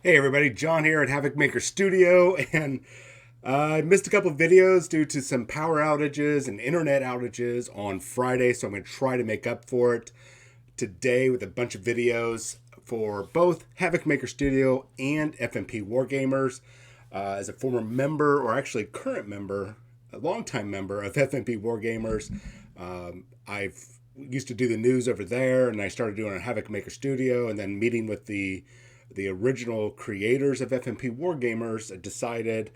Hey everybody, John here at Havoc Maker Studio, and I missed a couple of videos due to some power outages and internet outages on Friday, so I'm going to try to make up for it today with a bunch of videos for both Havoc Maker Studio and FMP Wargamers. As a former member, or actually current member, a longtime member of FMP Wargamers, I've used to do the news over there, and I started doing a Havoc Maker Studio, and then meeting with the original creators of FMP Wargamers decided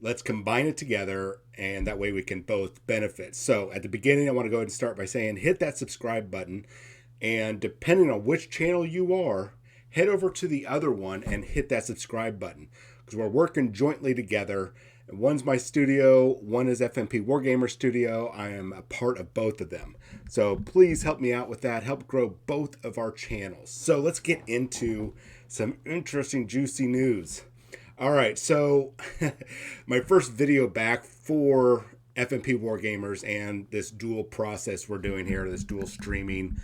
let's combine it together and that way we can both benefit. So at the beginning, I want to go ahead and start by saying hit that subscribe button. And depending on which channel you are, head over to the other one and hit that subscribe button because we're working jointly together. One's my studio, one is FMP Wargamer Studio. I am a part of both of them. So please help me out with that. Help grow both of our channels. So let's get into some interesting, juicy news. All right, so my first video back for FMP Wargamers and this dual process we're doing here, this dual streaming,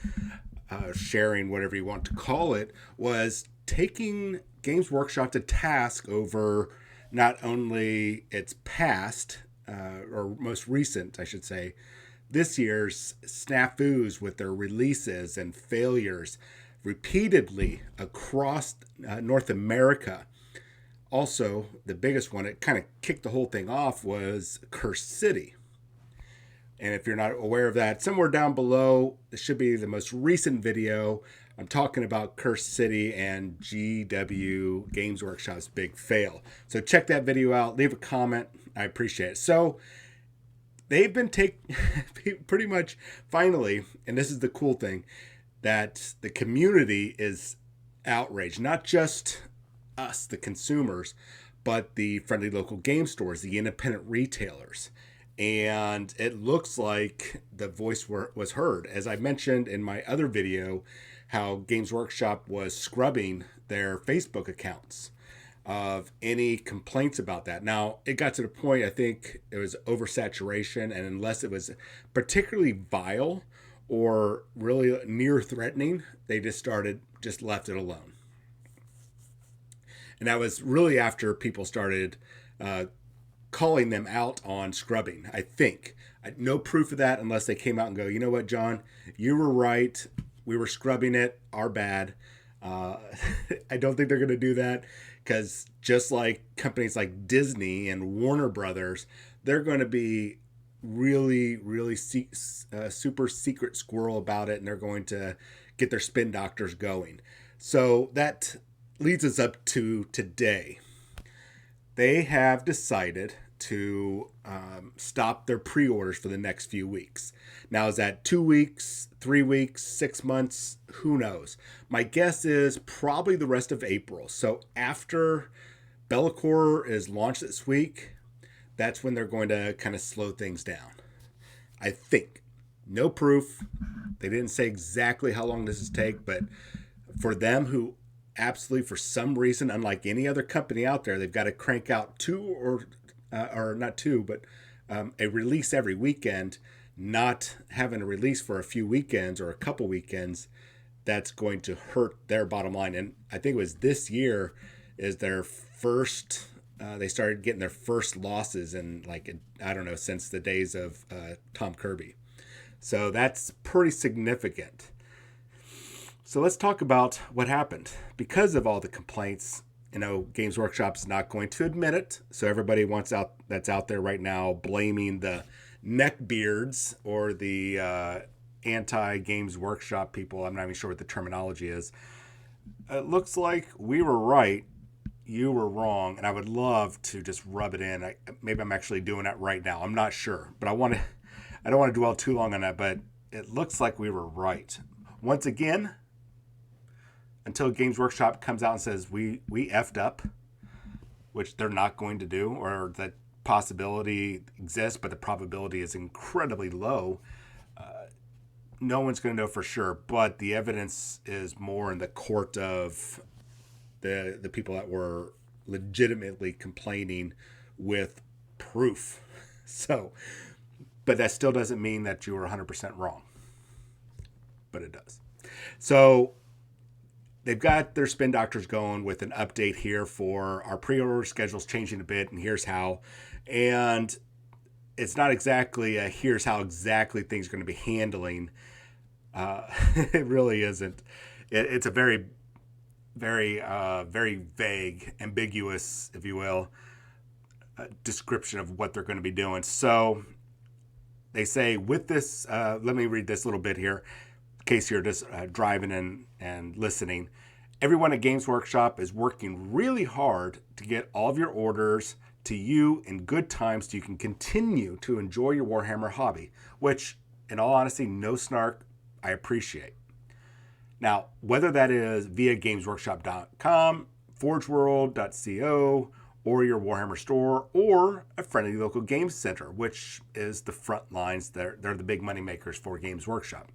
sharing, whatever you want to call it, was taking Games Workshop to task over not only its past, or most recent, I should say, this year's snafus with their releases and failures repeatedly across North America. Also, the biggest one, it kind of kicked the whole thing off, was Curse City. And if you're not aware of that, somewhere down below, this should be the most recent video. I'm talking about Curse City and GW Games Workshop's big fail. So check that video out. Leave a comment. I appreciate it. So they've been pretty much finally, and this is the cool thing, that the community is outraged. Not just us, the consumers, but the friendly local game stores, the independent retailers. And it looks like the voice was heard. As I mentioned in my other video, how Games Workshop was scrubbing their Facebook accounts of any complaints about that. Now, it got to the point, I think it was oversaturation, and unless it was particularly vile or really near threatening, they just left it alone. And that was really after people started calling them out on scrubbing, I think. No proof of that unless they came out and go, you know what, John, you were right. We were scrubbing it. Our bad. Uh, I don't think they're going to do that because just like companies like Disney and Warner Brothers, they're going to be really super secret squirrel about it, and they're going to get their spin doctors going. So that leads us up to today. They have decided to stop their pre-orders for the next few weeks. Now, is that 2 weeks, 3 weeks, 6 months? Who knows? My guess is probably the rest of April. So after Bellacore is launched this week, that's when they're going to kind of slow things down. I think. No proof. They didn't say exactly how long this is take, but for them who absolutely, for some reason, unlike any other company out there, they've got to crank out or not two, but a release every weekend. Not having a release for a few weekends or a couple weekends, that's going to hurt their bottom line. And I think it was this year is their first. They started getting their first losses in I don't know, since the days of Tom Kirby. So that's pretty significant. So let's talk about what happened. Because of all the complaints, Games Workshop's not going to admit it. So everybody that's out there right now blaming the neckbeards or the anti-Games Workshop people. I'm not even sure what the terminology is. It looks like we were right, you were wrong, and I would love to just rub it in. Maybe I'm actually doing that right now. I'm not sure, but I don't want to dwell too long on that. But it looks like we were right. Once again, until Games Workshop comes out and says we effed up, which they're not going to do, or that possibility exists, but the probability is incredibly low. No one's going to know for sure, but the evidence is more in the court of the people that were legitimately complaining with proof. So, but that still doesn't mean that you were 100% wrong, but it does. So they've got their spin doctors going with an update here for our pre-order schedule's changing a bit, and here's how. And it's not exactly a here's how exactly things are going to be handling. It really isn't. It's a very vague, ambiguous, if you will, description of what they're going to be doing. So they say with this, let me read this little bit here, in case you're just driving and listening. Everyone at Games Workshop is working really hard to get all of your orders to you in good time so you can continue to enjoy your Warhammer hobby, which, in all honesty, no snark, I appreciate. Now, whether that is via gamesworkshop.com, forgeworld.co, or your Warhammer store, or a friendly local games center, which is the front lines. They're the big money makers for Games Workshop.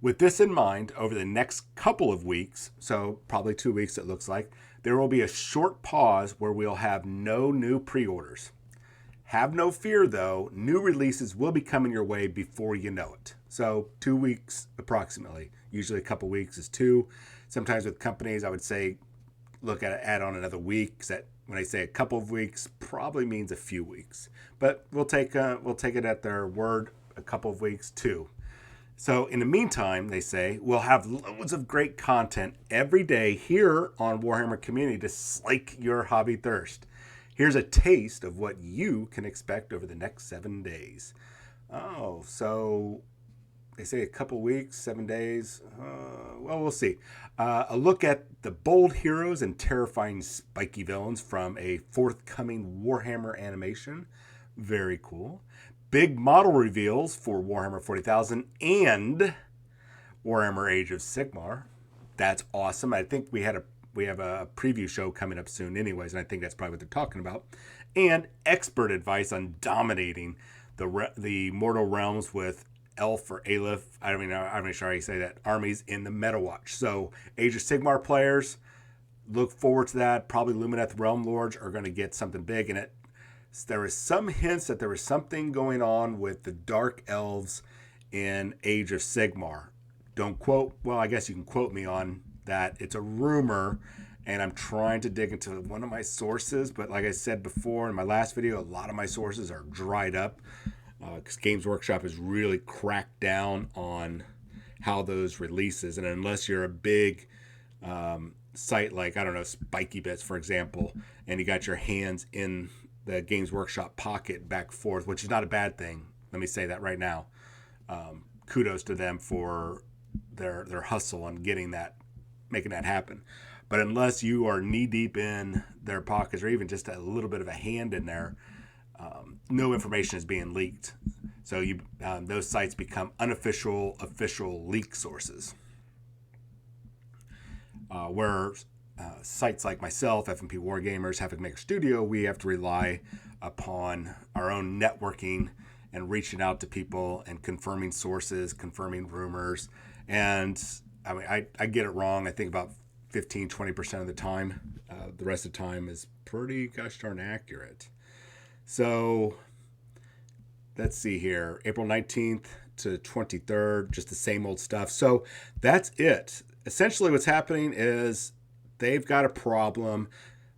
With this in mind, over the next couple of weeks, so probably 2 weeks it looks like, there will be a short pause where we'll have no new pre-orders. Have no fear though, new releases will be coming your way before you know it. So 2 weeks approximately, usually a couple weeks is 2. Sometimes with companies I would say look at add on another week, because when I say a couple of weeks, probably means a few weeks. But we'll take it at their word, a couple of weeks, 2. So in the meantime, they say, we'll have loads of great content every day here on Warhammer Community to slake your hobby thirst. Here's a taste of what you can expect over the next 7 days. Oh, so they say a couple weeks, 7 days. Well, we'll see. A look at the bold heroes and terrifying spiky villains from a forthcoming Warhammer animation. Very cool. Big model reveals for Warhammer 40,000 and Warhammer Age of Sigmar. That's awesome. I think we have a preview show coming up soon anyways, and I think that's probably what they're talking about. And expert advice on dominating the mortal realms with Elf or Aleph, I'm not sure how you say that, armies in the Metawatch. So Age of Sigmar players, look forward to that. Probably Lumineth Realm Lords are going to get something big in it. There is some hints that there was something going on with the Dark Elves in Age of Sigmar. Don't quote, well, I guess you can quote me on that. It's a rumor, and I'm trying to dig into one of my sources, but like I said before in my last video, a lot of my sources are dried up because Games Workshop has really cracked down on how those releases, and unless you're a big site like, I don't know, Spiky Bits, for example, and you got your hands in the Games Workshop pocket back and forth, which is not a bad thing. Let me say that right now. Kudos to them for their hustle on making that happen. But unless you are knee deep in their pockets or even just a little bit of a hand in there, no information is being leaked. So those sites become unofficial, official leak sources. Where sites like myself, FMP Wargamers, Havoc Maker Studio, we have to rely upon our own networking and reaching out to people and confirming sources, confirming rumors. And I mean, I get it wrong. I think about 15-20% of the time. The rest of the time is pretty gosh darn accurate. So let's see here. April 19th to 23rd, just the same old stuff. So that's it. Essentially what's happening is they've got a problem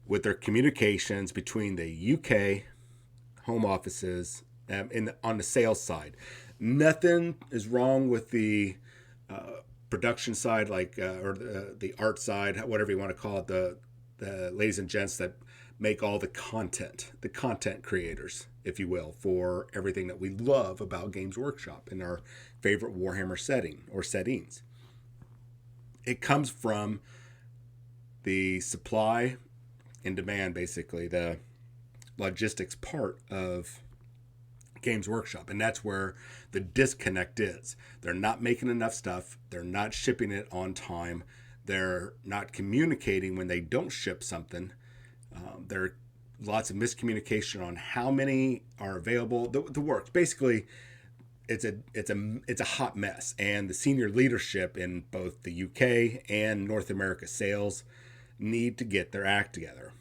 with their communications between the UK home offices on the sales side. Nothing is wrong with the production side, or the art side, whatever you want to call it, the ladies and gents that make all the content creators, if you will, for everything that we love about Games Workshop in our favorite Warhammer setting or settings. It comes from the supply and demand, basically, the logistics part of Games Workshop. And that's where the disconnect is. They're not making enough stuff. They're not shipping it on time. They're not communicating when they don't ship something. There are lots of miscommunication on how many are available. The works. Basically, it's a hot mess. And the senior leadership in both the UK and North America sales need to get their act together.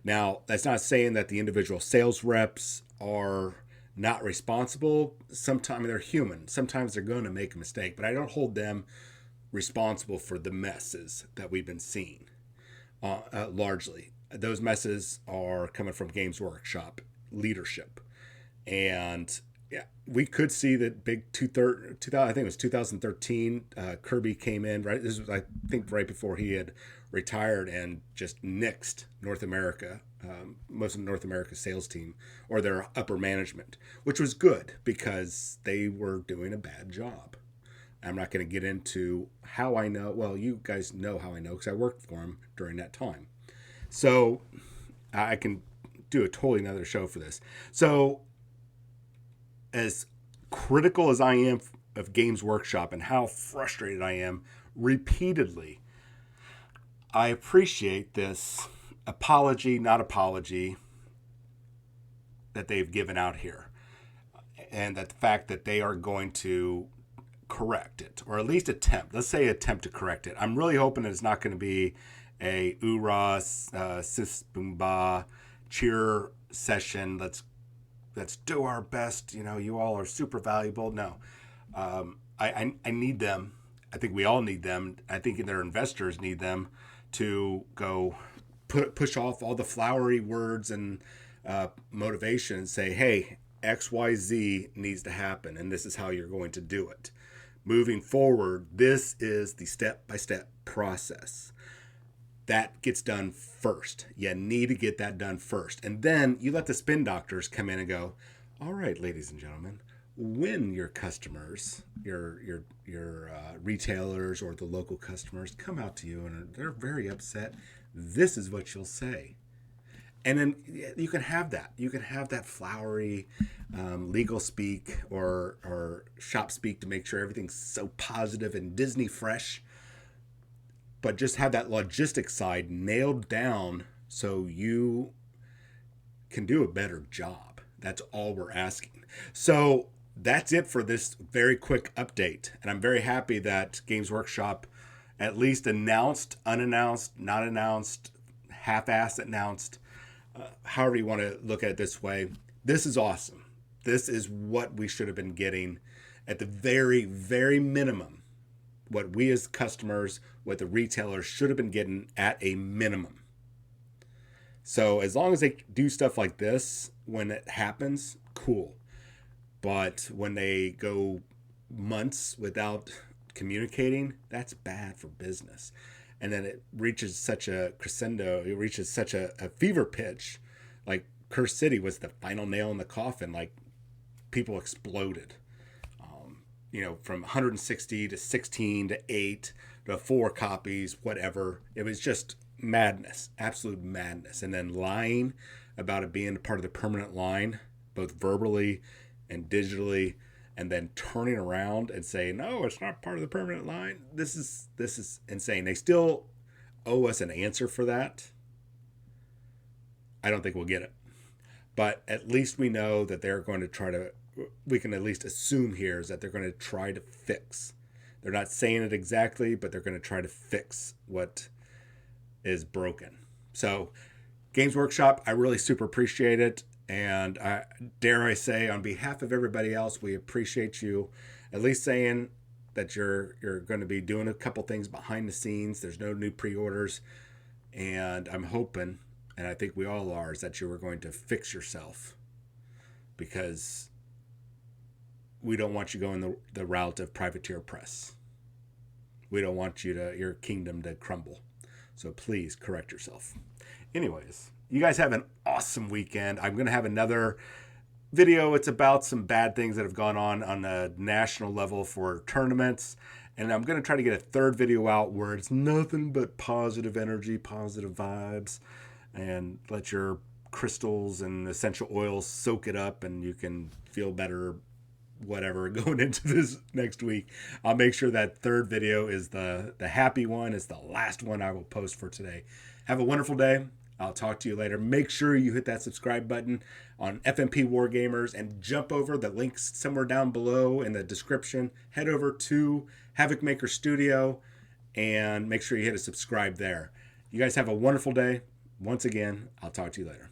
Now, that's not saying that the individual sales reps are not responsible. Sometimes they're human. Sometimes they're going to make a mistake, but I don't hold them responsible for the messes that we've been seeing. Largely, those messes are coming from Games Workshop leadership, and yeah, we could see that big 2000, I think it was 2013. Kirby came in right. This was, I think, right before he had retired, and just nixed North America, most of North America's sales team or their upper management, which was good because they were doing a bad job. I'm not going to get into how I know. Well, you guys know how I know because I worked for him during that time. So I can do a totally another show for this. So as critical as I am of Games Workshop and how frustrated I am repeatedly, I appreciate this apology, not apology, that they've given out here. And that the fact that they are going to correct it, or at least attempt. Let's say attempt to correct it. I'm really hoping that it's not going to be a oorah, sis boomba, cheer session. Let's do our best. You know, you all are super valuable. No, I need them. I think we all need them. I think their investors need them to go push off all the flowery words and motivation and say, hey, XYZ needs to happen, and this is how you're going to do it. Moving forward, this is the step-by-step process. That gets done first. You need to get that done first. And then you let the spin doctors come in and go, all right, ladies and gentlemen, when your customers, your retailers or the local customers come out to you and they're very upset, this is what you'll say. And then you can have that. You can have that flowery legal speak or shop speak to make sure everything's so positive and Disney fresh. But just have that logistics side nailed down so you can do a better job. That's all we're asking. So that's it for this very quick update. And I'm very happy that Games Workshop at least announced, unannounced, not announced, half-assed announced, however you want to look at it this way. This is awesome. This is what we should have been getting at the very, very minimum. What we as customers, what the retailers should have been getting at a minimum. So as long as they do stuff like this when it happens, cool. But when they go months without communicating, that's bad for business. And then it reaches such a crescendo, it reaches such a fever pitch. Like Curse City was the final nail in the coffin. Like people exploded. From 160 to 16 to 8 to 4 copies, whatever. It was just madness, absolute madness. And then lying about it being part of the permanent line, both verbally and digitally, and then turning around and saying, no, it's not part of the permanent line. This is insane. They still owe us an answer for that. I don't think we'll get it. But at least we know that they're going to try to, we can at least assume here is that they're going to try to fix. They're not saying it exactly, but they're going to try to fix what is broken. So Games Workshop, I really super appreciate it. And dare I say, on behalf of everybody else, we appreciate you at least saying that you're going to be doing a couple things behind the scenes. There's no new pre-orders. And I'm hoping, and I think we all are, is that you are going to fix yourself. Because we don't want you going the route of privateer press. We don't want your kingdom to crumble. So please correct yourself. Anyways, you guys have an awesome weekend. I'm going to have another video. It's about some bad things that have gone on a national level for tournaments. And I'm going to try to get a third video out where it's nothing but positive energy, positive vibes, and let your crystals and essential oils soak it up and you can feel better, whatever, going into this next week. I'll make sure that third video is the happy one. It's the last one I will post for today. Have a wonderful day. I'll talk to you later. Make sure you hit that subscribe button on FMP Wargamers and jump over the links somewhere down below in the description. Head over to Havoc Maker Studio and make sure you hit a subscribe there. You guys have a wonderful day. Once again, I'll talk to you later.